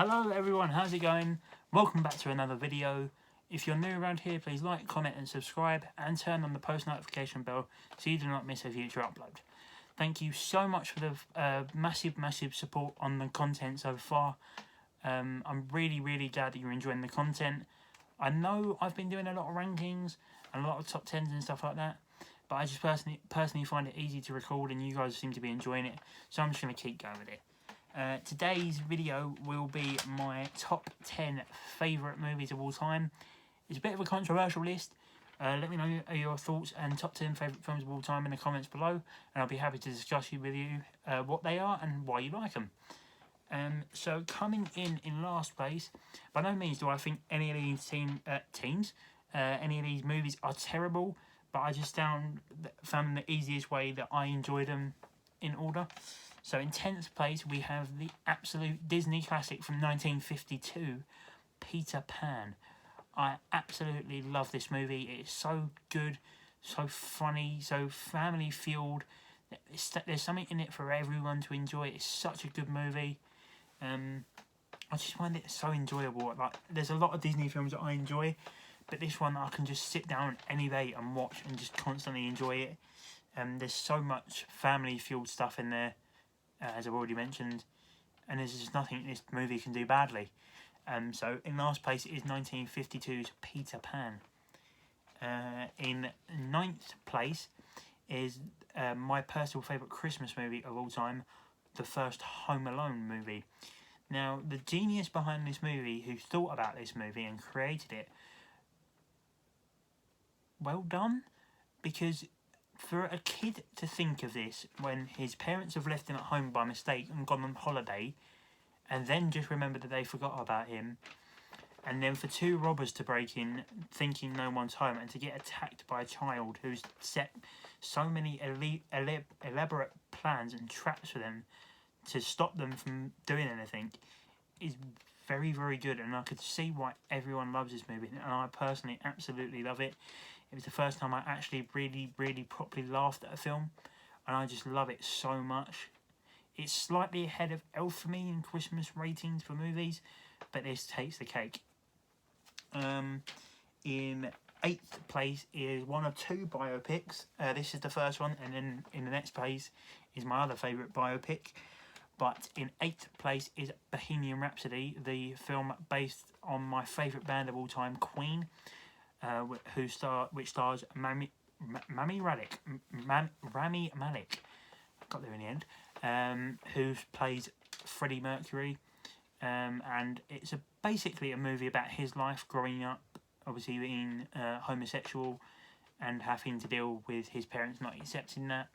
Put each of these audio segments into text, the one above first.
Hello everyone, how's it going? Welcome back to another video. If you're new around here, please like, comment and subscribe and turn on the post notification bell so you do not miss a future upload. Thank you so much for the massive support on the content so far. I'm really glad that you're enjoying the content. I know I've been doing a lot of rankings and a lot of top 10s and stuff like that, but I just personally find it easy to record and you guys seem to be enjoying it, so I'm just going to keep going with it. Today's video will be my top 10 favourite movies of all time. It's a bit of a controversial list. Let me know your thoughts and top 10 favourite films of all time in the comments below, and I'll be happy to discuss with you what they are and why you like them. So coming in last place, by no means do I think any of these any of these movies are terrible, but I just found the easiest way that I enjoy them in order. So in 10th place we have the absolute Disney classic from 1952, Peter Pan. I absolutely love this movie. It is so good, so funny, so family fueled. There's something in it for everyone to enjoy. It's such a good movie. I just find it so enjoyable. Like, there's a lot of Disney films that I enjoy, but this one I can just sit down any day and watch and just constantly enjoy it. There's so much family fueled stuff in there, as I've already mentioned, and there's just nothing this movie can do badly. So in last place is 1952's Peter Pan. In 9th place is my personal favourite Christmas movie of all time, the first Home Alone movie. Now, the genius behind this movie, who thought about this movie and created it, well done, because for a kid to think of this when his parents have left him at home by mistake and gone on holiday, and then just remember that they forgot about him, and then for two robbers to break in thinking no one's home and to get attacked by a child who's set so many elaborate plans and traps for them to stop them from doing anything, is very good, and I could see why everyone loves this movie, and I personally absolutely love it. It was the first time I actually really properly laughed at a film, and I just love it so much. It's slightly ahead of Elf for me in Christmas ratings for movies, but this takes the cake. In 8th place is one of two biopics. This is the first one, and then in the next place is my other favourite biopic. But in 8th place is Bohemian Rhapsody, the film based on my favourite band of all time, Queen, which stars Rami Malek. Got there in the end. Who plays Freddie Mercury, and it's basically a movie about his life growing up, obviously being homosexual, and having to deal with his parents not accepting that,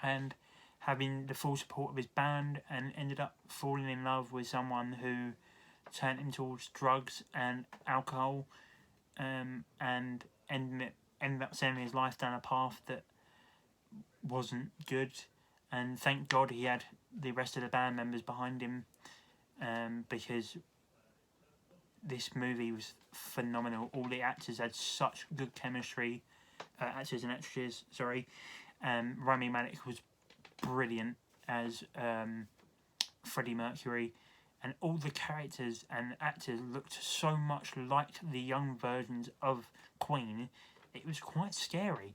and having the full support of his band, and ended up falling in love with someone who turned him towards drugs and alcohol, and ended up sending his life down a path that wasn't good. And thank God he had the rest of the band members behind him, because this movie was phenomenal. All the actors had such good chemistry, actors and actresses, sorry. Rami Malek was brilliant as Freddie Mercury, and all the characters and actors looked so much like the young versions of Queen. It was quite scary.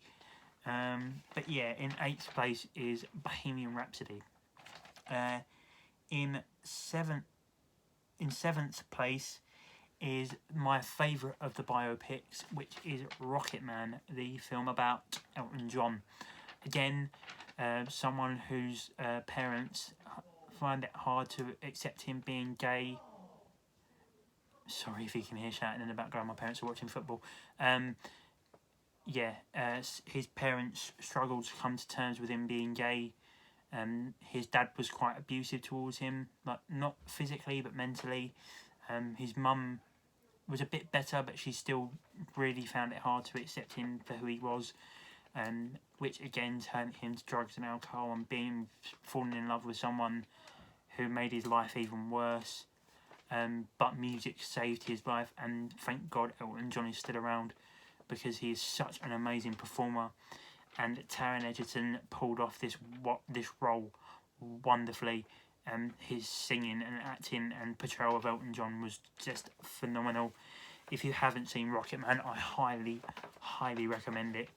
But yeah, in 8th place is Bohemian Rhapsody. In 7th place is my favourite of the biopics, which is Rocket Man, the film about Elton John. Again, someone whose parents find it hard to accept him being gay. Sorry if you can hear shouting in the background, my parents are watching football. His parents struggled to come to terms with him being gay. His dad was quite abusive towards him, like not physically but mentally. His mum was a bit better, but she still really found it hard to accept him for who he was, which again turned him to drugs and alcohol and falling in love with someone who made his life even worse. But music saved his life, and thank God Elton John is still around, because he is such an amazing performer, and Taron Egerton pulled off this role wonderfully, His singing and acting and portrayal of Elton John was just phenomenal. If you haven't seen Rocketman, I highly, highly recommend it.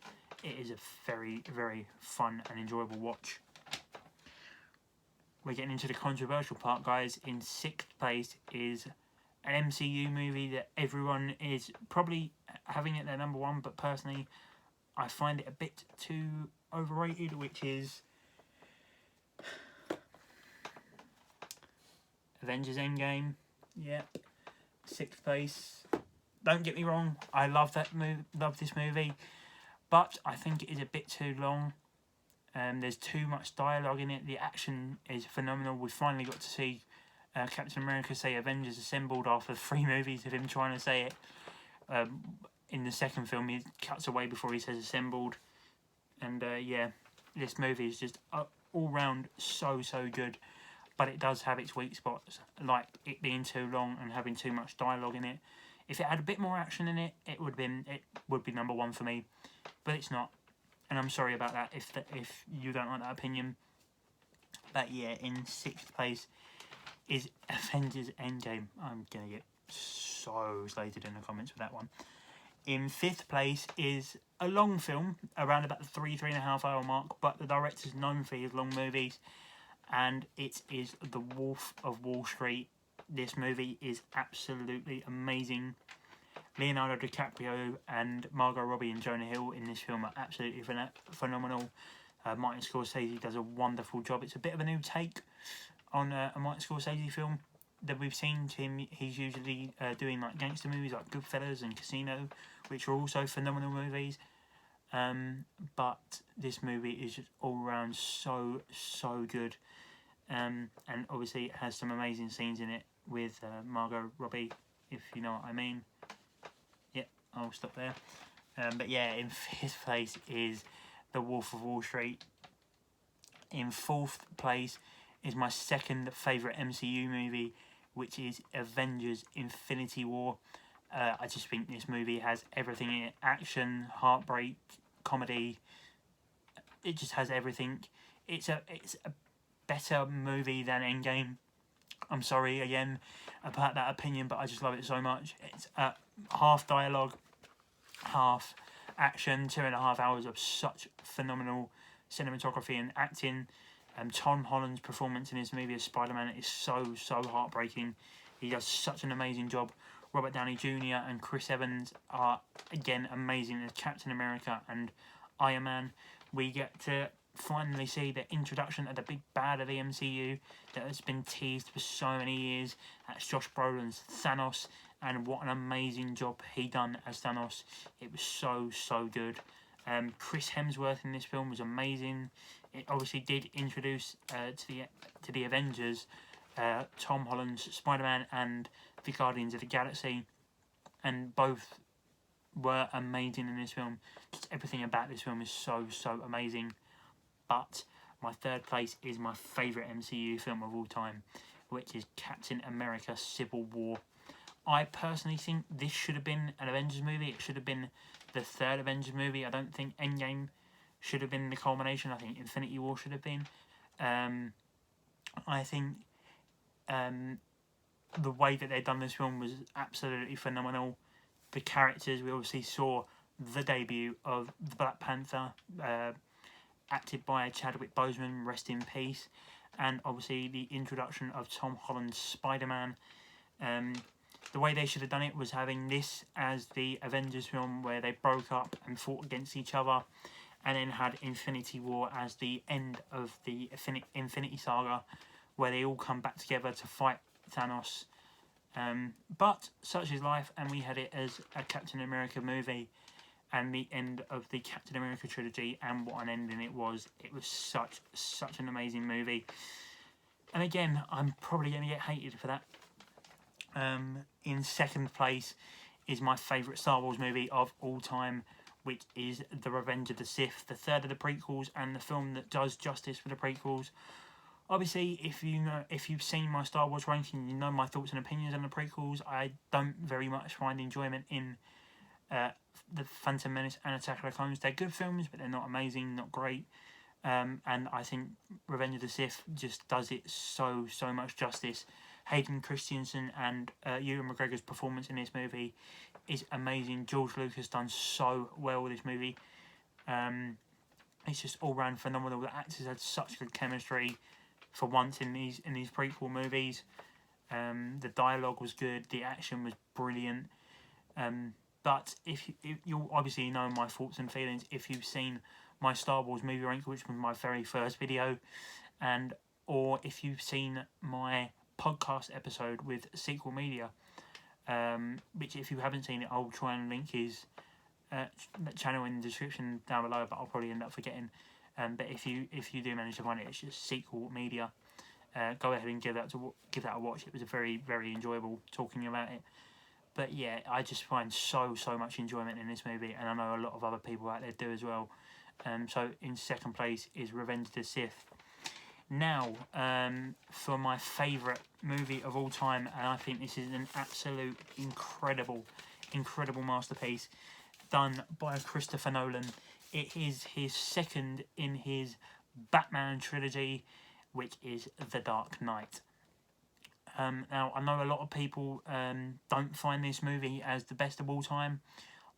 It is a very, very fun and enjoyable watch. We're getting into the controversial part, guys. In 6th place is an MCU movie that everyone is probably having it their number one, but personally, I find it a bit too overrated, which is Avengers Endgame. Yeah, 6th place. Don't get me wrong, I love this movie, but I think it is a bit too long. There's too much dialogue in it. The action is phenomenal. We finally got to see Captain America say Avengers Assembled after 3 movies of him trying to say it. In the second film, he cuts away before he says Assembled. And yeah, this movie is just all round so good. But it does have its weak spots, like it being too long and having too much dialogue in it. If it had a bit more action in it, it would be number one for me. But it's not. And I'm sorry about that if you don't like that opinion. But yeah, in 6th place is Avengers Endgame. I'm going to get so slated in the comments for that one. In 5th place is a long film, around about the 3.5 hour mark, but the director's known for his long movies, and it is The Wolf of Wall Street. This movie is absolutely amazing. Leonardo DiCaprio and Margot Robbie and Jonah Hill in this film are absolutely phenomenal. Martin Scorsese does a wonderful job. It's a bit of a new take on a Martin Scorsese film that we've seen him. He's usually doing like gangster movies like Goodfellas and Casino, which are also phenomenal movies. But this movie is just all around so good. And obviously it has some amazing scenes in it with Margot Robbie, if you know what I mean. Yep, I'll stop there. But yeah, in 5th place is The Wolf of Wall Street. In 4th place is my second favourite MCU movie, which is Avengers Infinity War. I just think this movie has everything in it. Action, heartbreak, comedy. It just has everything. It's a better movie than Endgame. I'm sorry again about that opinion, but I just love it so much. It's half dialogue, half action, 2.5 hours of such phenomenal cinematography and acting. Tom Holland's performance in this movie as Spider-Man is so heartbreaking. He does such an amazing job. Robert Downey Jr. and Chris Evans are again amazing as Captain America and Iron Man. We get to finally see the introduction of the big bad of the MCU that has been teased for so many years. That's Josh Brolin's Thanos, and what an amazing job he done as Thanos. It was so good. Chris Hemsworth in this film was amazing. It obviously did introduce to the Avengers Tom Holland's Spider-Man and the Guardians of the Galaxy, and both were amazing in this film. Just everything about this film is so amazing. But my 3rd place is my favourite MCU film of all time, which is Captain America Civil War. I personally think this should have been an Avengers movie. It should have been the 3rd Avengers movie. I don't think Endgame should have been the culmination. I think Infinity War should have been. I think the way that they'd done this film was absolutely phenomenal. The characters, we obviously saw the debut of the Black Panther, acted by Chadwick Boseman, rest in peace, and obviously the introduction of Tom Holland's Spider-Man. The way they should have done it was having this as the Avengers film where they broke up and fought against each other, and then had Infinity War as the end of the Infinity Saga, where they all come back together to fight Thanos. But such is life, and we had it as a Captain America movie, and the end of the Captain America trilogy, and what an ending it was. It was such an amazing movie. And again, I'm probably going to get hated for that. In 2nd place is my favourite Star Wars movie of all time, which is The Revenge of the Sith, the 3rd of the prequels, and the film that does justice for the prequels. Obviously, if you've seen my Star Wars ranking, you know my thoughts and opinions on the prequels. I don't very much find enjoyment in The Phantom Menace and Attack of the Clones. They're good films, but they're not amazing, not great. and I think Revenge of the Sith just does it so much justice. Hayden Christensen and Ewan McGregor's performance in this movie is amazing. George Lucas done so well with this movie. It's just all round phenomenal. The actors had such good chemistry for once in these prequel movies. The dialogue was good. The action was brilliant. But if you obviously know my thoughts and feelings if you've seen my Star Wars movie rank, which was my very first video, or if you've seen my podcast episode with Sequel Media, which if you haven't seen it, I'll try and link his channel in the description down below, but I'll probably end up forgetting. But if you do manage to find it, it's just Sequel Media. Go ahead and give that a watch. It was a very enjoyable talking about it. But yeah, I just find so much enjoyment in this movie, and I know a lot of other people out there do as well. So in second place is Revenge of the Sith. Now, for my favourite movie of all time, and I think this is an absolute incredible masterpiece done by Christopher Nolan. It is his second in his Batman trilogy, which is The Dark Knight. Now, I know a lot of people don't find this movie as the best of all time.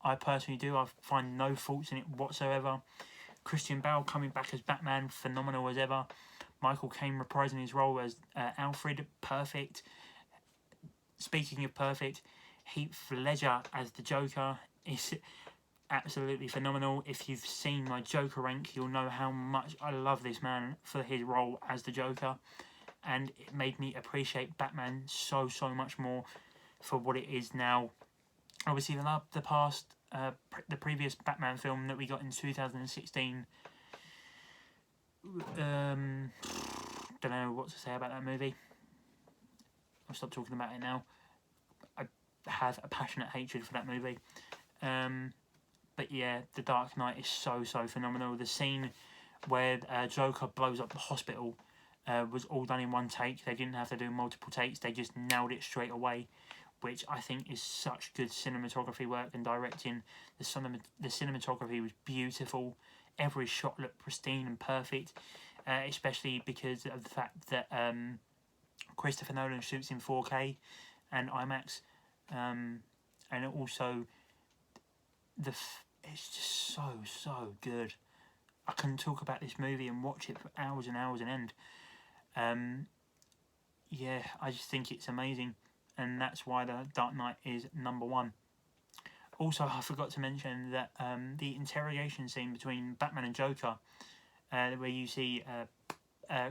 I personally do. I find no faults in it whatsoever. Christian Bale coming back as Batman, phenomenal as ever. Michael Caine reprising his role as Alfred, perfect. Speaking of perfect, Heath Ledger as the Joker is absolutely phenomenal. If you've seen my Joker rank, you'll know how much I love this man for his role as the Joker, and it made me appreciate Batman so much more for what it is now. Obviously, the previous Batman film that we got in 2016. Don't know what to say about that movie. I'll stop talking about it now. I have a passionate hatred for that movie. But yeah, The Dark Knight is so phenomenal. The scene where Joker blows up the hospital was all done in one take. They didn't have to do multiple takes. They just nailed it straight away, which I think is such good cinematography work and directing. The cinematography was beautiful. Every shot looked pristine and perfect, especially because of the fact that Christopher Nolan shoots in 4K and IMAX, and also it's just so good. I can talk about this movie and watch it for hours and hours on end. Yeah, I just think it's amazing, and that's why The Dark Knight is number one. Also, I forgot to mention that the interrogation scene between Batman and Joker, where you see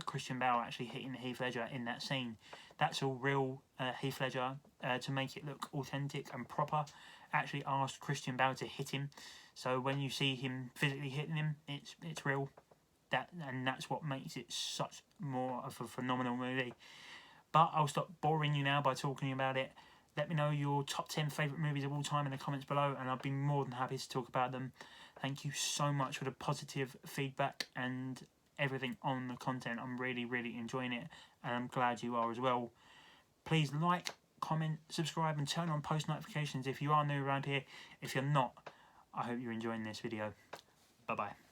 Christian Bale actually hitting Heath Ledger in that scene, that's all real. Heath Ledger, to make it look authentic and proper, actually asked Christian Bale to hit him. So when you see him physically hitting him, it's real. That's what makes it such more of a phenomenal movie. But I'll stop boring you now by talking about it. Let me know your top 10 favourite movies of all time in the comments below, and I'll be more than happy to talk about them. Thank you so much for the positive feedback and everything on the content. I'm really enjoying it, and I'm glad you are as well. Please like, comment, subscribe, and turn on post notifications if you are new around here. If you're not, I hope you're enjoying this video. Bye bye.